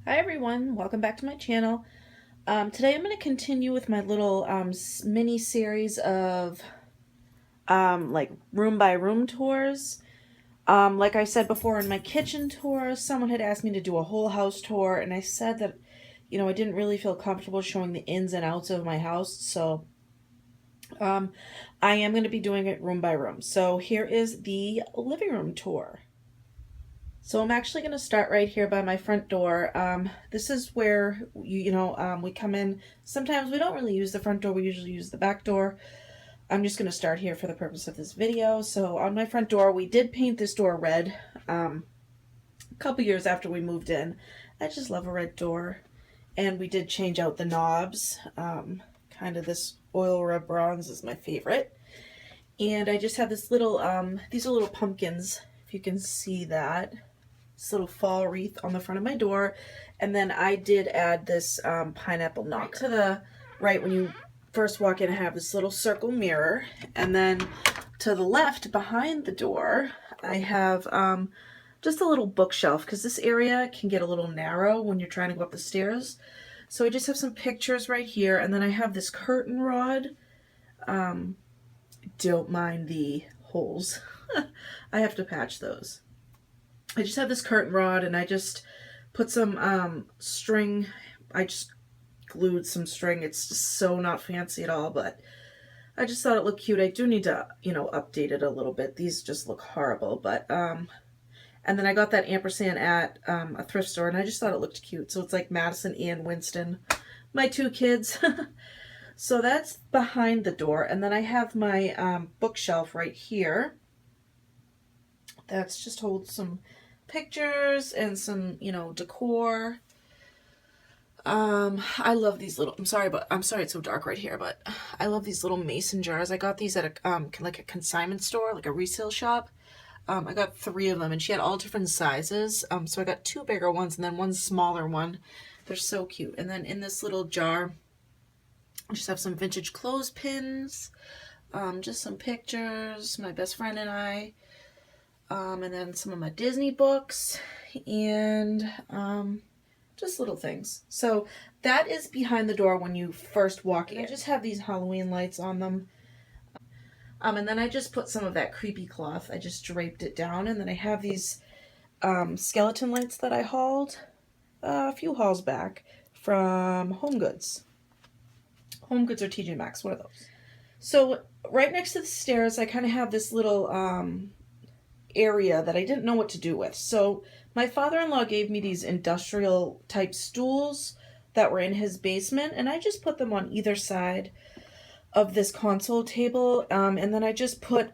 Hi everyone, welcome back to my channel. Today I'm going to continue with my little mini series of like room by room tours. Like I said before in my kitchen tour, someone had asked me to do a whole house tour, and I said that, I didn't really feel comfortable showing the ins and outs of my house, so I am going to be doing it room by room. So here is the living room tour. So I'm actually going to start right here by my front door. This is where we come in. Sometimes we don't really use the front door. We usually use the back door. I'm just going to start here for the purpose of this video. So on my front door, we did paint this door red a couple years after we moved in. I just love a red door. And we did change out the knobs. Kind of this oil rub bronze is my favorite. And I just have this little, these are little pumpkins, if you can see that. This little fall wreath on the front of my door, and then I did add this pineapple knocker. To the right, when you first walk in, I have this little circle mirror, and then to the left behind the door I have just a little bookshelf, because this area can get a little narrow when you're trying to go up the stairs. So I just have some pictures right here, and then I have this curtain rod. Don't mind the holes. I have to patch those. I just have this curtain rod, and I just put some string. I just glued some string. It's just so not fancy at all, but I just thought it looked cute. I do need to, update it a little bit. These just look horrible, but and then I got that ampersand at a thrift store, and I just thought it looked cute. So it's like Madison and Winston, my two kids. So that's behind the door, and then I have my bookshelf right here. That's just holds some pictures and some, decor. I love these little, I'm sorry it's so dark right here, but I love these little mason jars. I got these at a like a consignment store, like a resale shop. I got 3 of them, and she had all different sizes. So I got 2 bigger ones and then 1 smaller one. They're so cute. And then in this little jar, I just have some vintage clothespins, just some pictures, my best friend and I. And then some of my Disney books, and just little things. So that is behind the door when you first walk in. I just have these Halloween lights on them. And then I just put some of that creepy cloth. I just draped it down, and then I have these skeleton lights that I hauled a few hauls back from Home Goods. Home Goods or TJ Maxx, one of those. So right next to the stairs, I kind of have this little area that I didn't know what to do with. So my father-in-law gave me these industrial type stools that were in his basement, and I just put them on either side of this console table, and then I just put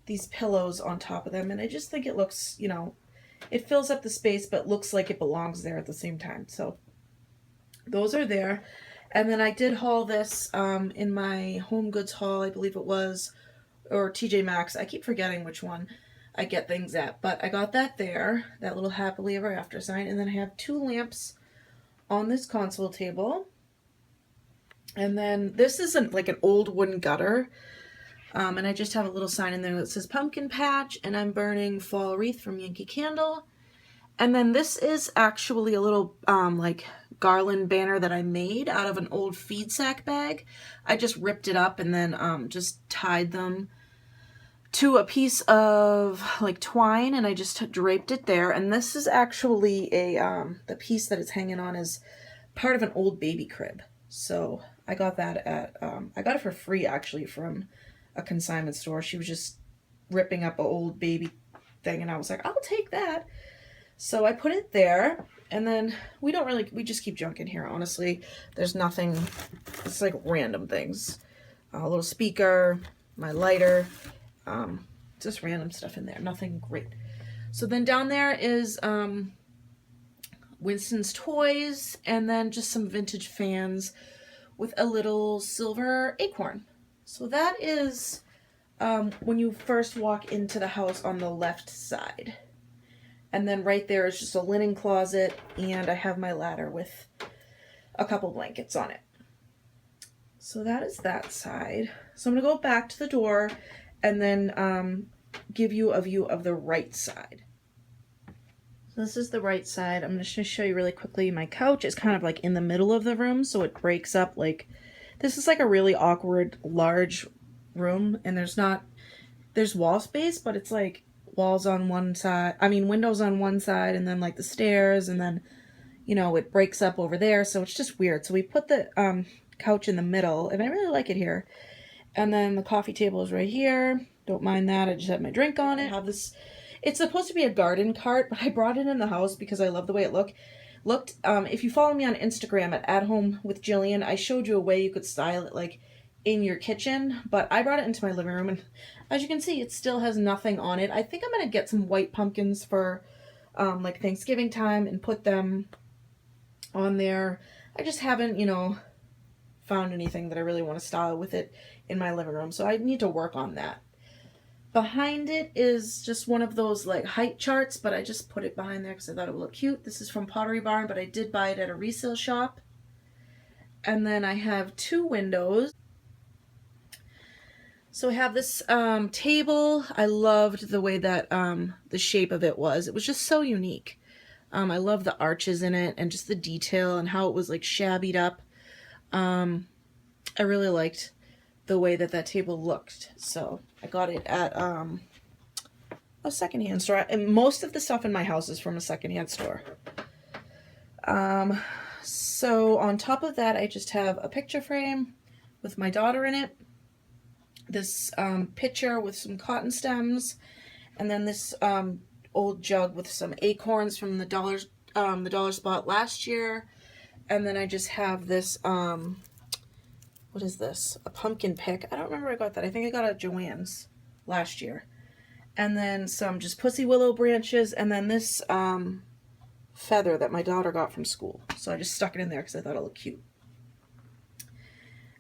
these pillows on top of them, and I just think it looks, it fills up the space but looks like it belongs there at the same time. So those are there. And then I did haul this in my Home Goods haul, I believe it was, or TJ Maxx. I keep forgetting which one I get things at, but I got that there, that little happily ever after sign. And then I have 2 lamps on this console table, and then this isn't like an old wooden gutter, and I just have a little sign in there that says pumpkin patch, and I'm burning fall wreath from Yankee Candle. And then this is actually a little like garland banner that I made out of an old feed sack bag. I just ripped it up and then just tied them to a piece of like twine, and I just draped it there. And this is actually a the piece that it's hanging on is part of an old baby crib. So I got that at I got it for free actually from a consignment store. She was just ripping up an old baby thing, and I was like, I'll take that. So I put it there, and then we just keep junk in here, honestly. There's nothing, it's like random things. A little speaker, my lighter, just random stuff in there, nothing great. So then down there is Winston's toys, and then just some vintage fans with a little silver acorn. So that is when you first walk into the house on the left side. And then right there is just a linen closet, and I have my ladder with a couple blankets on it. So that is that side. So I'm going to go back to the door and then give you a view of the right side. So this is the right side. I'm just going to show you really quickly. My couch is kind of like in the middle of the room, so it breaks up. Like, this is like a really awkward, large room, and there's wall space, but it's like walls on one side, windows on one side, and then like the stairs, and then, it breaks up over there, so it's just weird. So we put the couch in the middle, and I really like it here. And then the coffee table is right here. Don't mind that. I just have my drink on it. I have this. It's supposed to be a garden cart, but I brought it in the house because I love the way it looked. If you follow me on Instagram at athomewithjillian, I showed you a way you could style it like in your kitchen, but I brought it into my living room, and as you can see, it still has nothing on it. I think I'm gonna get some white pumpkins for like Thanksgiving time and put them on there. I just haven't, found anything that I really want to style with it in my living room, so I need to work on that. Behind it is just one of those like height charts, but I just put it behind there because I thought it would look cute. This is from Pottery Barn, but I did buy it at a resale shop. And then I have two windows. So I have this table. I loved the way that the shape of it was. It was just so unique. I love the arches in it and just the detail and how it was like shabbied up. I really liked the way that table looked. So I got it at a secondhand store. And most of the stuff in my house is from a secondhand store. So on top of that, I just have a picture frame with my daughter in it. This pitcher with some cotton stems, and then this old jug with some acorns from the dollar spot last year. And then I just have this what is this? A pumpkin pick. I don't remember where I got that. I think I got it at Joann's last year. And then some just pussy willow branches, and then this feather that my daughter got from school. So I just stuck it in there because I thought it looked cute.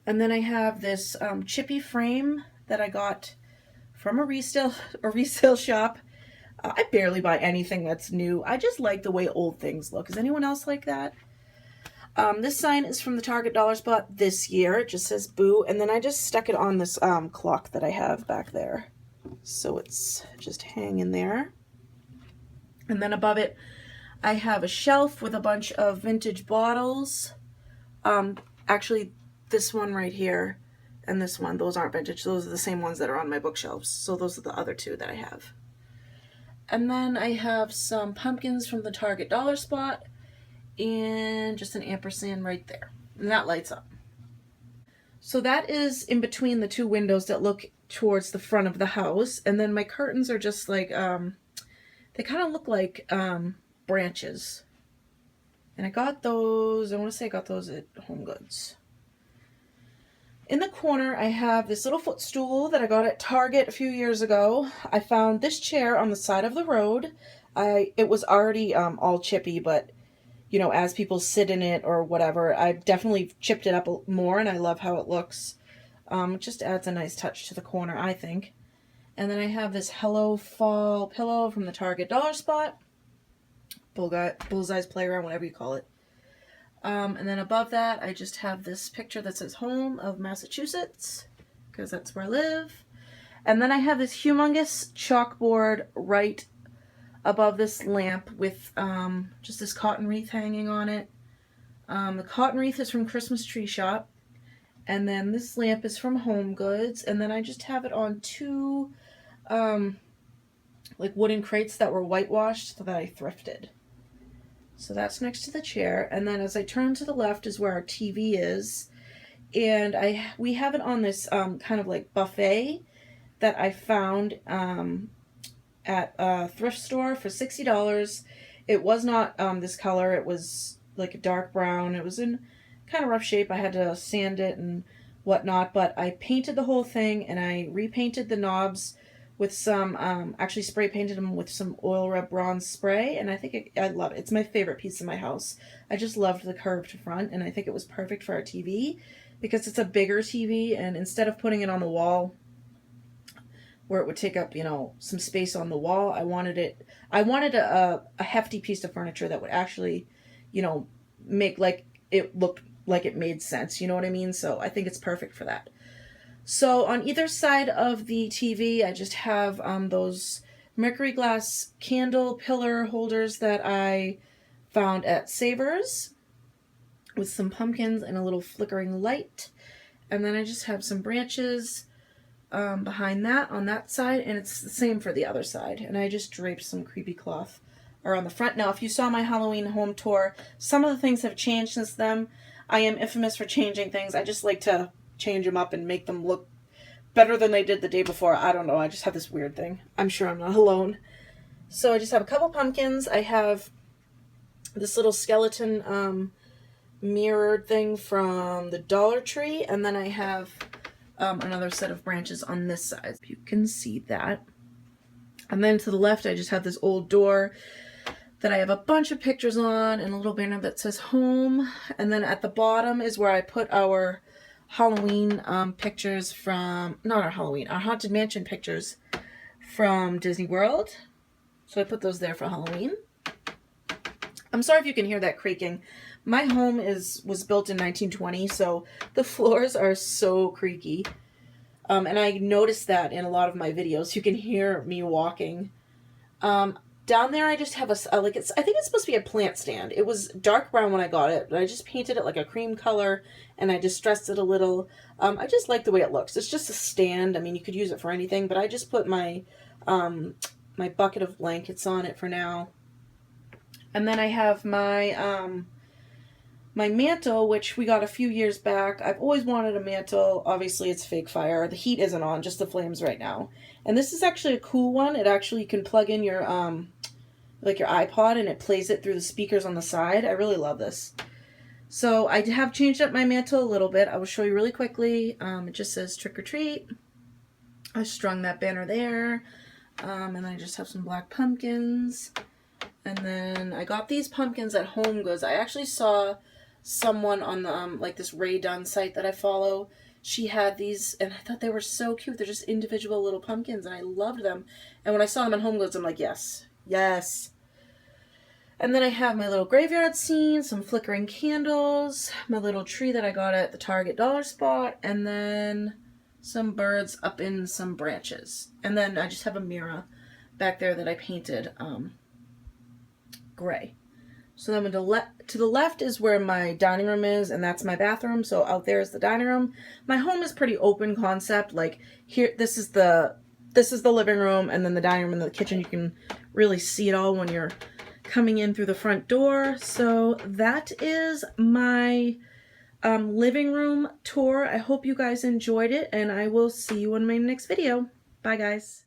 And then I have this chippy frame that I got from a resale shop. I barely buy anything that's new. I just like the way old things look. Is anyone else like that? This sign is from the Target dollar spot this year. It just says boo. And then I just stuck it on this clock that I have back there. So it's just hanging there. And then above it, I have a shelf with a bunch of vintage bottles. Actually, this one right here and this one, those aren't vintage. Those are the same ones that are on my bookshelves. So those are the other two that I have. And then I have some pumpkins from the Target dollar spot and just an ampersand right there. And that lights up. So that is in between the two windows that look towards the front of the house. And then my curtains are just like, they kind of look like branches. And I got those, I want to say I got those at Home Goods. In the corner, I have this little footstool that I got at Target a few years ago. I found this chair on the side of the road. It was already all chippy, but, as people sit in it or whatever, I've definitely chipped it up more, and I love how it looks. It just adds a nice touch to the corner, I think. And then I have this Hello Fall pillow from the Target dollar spot. Bullseye's Playground, whatever you call it. And then above that, I just have this picture that says Home of Massachusetts, because that's where I live. And then I have this humongous chalkboard right above this lamp with just this cotton wreath hanging on it. The cotton wreath is from Christmas Tree Shop. And then this lamp is from Home Goods. And then I just have it on two like wooden crates that were whitewashed that I thrifted. So that's next to the chair. And then as I turn to the left is where our TV is. And we have it on this kind of like buffet that I found at a thrift store for $60. It was not this color. It was like a dark brown. It was in kind of rough shape. I had to sand it and whatnot. But I painted the whole thing, and I repainted the knobs with some, actually spray painted them with some oil rub bronze spray, and I think I love it. It's my favorite piece in my house. I just loved the curved front, and I think it was perfect for our TV because it's a bigger TV, and instead of putting it on the wall where it would take up, some space on the wall, I wanted a hefty piece of furniture that would actually, make like it look like it made sense. You know what I mean? So I think it's perfect for that. So on either side of the TV, I just have those mercury glass candle pillar holders that I found at Savers with some pumpkins and a little flickering light. And then I just have some branches behind that on that side, and it's the same for the other side. And I just draped some creepy cloth around the front. Now, if you saw my Halloween home tour, some of the things have changed since then. I am infamous for changing things. I just like to change them up and make them look better than they did the day before. I don't know. I just have this weird thing. I'm sure I'm not alone. So I just have a couple pumpkins. I have this little skeleton mirrored thing from the Dollar Tree, and then I have another set of branches on this side. You can see that. And then to the left, I just have this old door that I have a bunch of pictures on and a little banner that says home. And then at the bottom is where I put our Halloween pictures from, not our Halloween, our Haunted Mansion pictures from Disney World. So I put those there for Halloween. I'm sorry if you can hear that creaking. My home was built in 1920, so the floors are so creaky. And I noticed that in a lot of my videos. You can hear me walking. Down there I just have I think it's supposed to be a plant stand. It was dark brown when I got it, but I just painted it like a cream color and I distressed it a little. I just like the way it looks. It's just a stand. I mean, you could use it for anything, but I just put my my bucket of blankets on it for now. And then I have my my mantle, which we got a few years back. I've always wanted a mantle. Obviously, it's fake fire. The heat isn't on, just the flames right now. And this is actually a cool one. It actually, you can plug in your like your iPod and it plays it through the speakers on the side. I really love this. So I have changed up my mantle a little bit. I will show you really quickly. It just says trick or treat. I strung that banner there. And then I just have some black pumpkins. And then I got these pumpkins at Home Goods. I actually saw someone on the like this Ray Dunn site that I follow. She had these and I thought they were so cute. They're just individual little pumpkins and I loved them. And when I saw them at Home Goods, I'm like, yes, yes. And then I have my little graveyard scene, some flickering candles, my little tree that I got at the Target dollar spot, and then some birds up in some branches. And then I just have a mirror back there that I painted gray. So then to the left is where my dining room is, and that's my bathroom. So out there is the dining room. My home is pretty open concept. Like here, this is the living room, and then the dining room and the kitchen. You can really see it all when you're coming in through the front door. So that is my living room tour. I hope you guys enjoyed it, and I will see you in my next video. Bye, guys.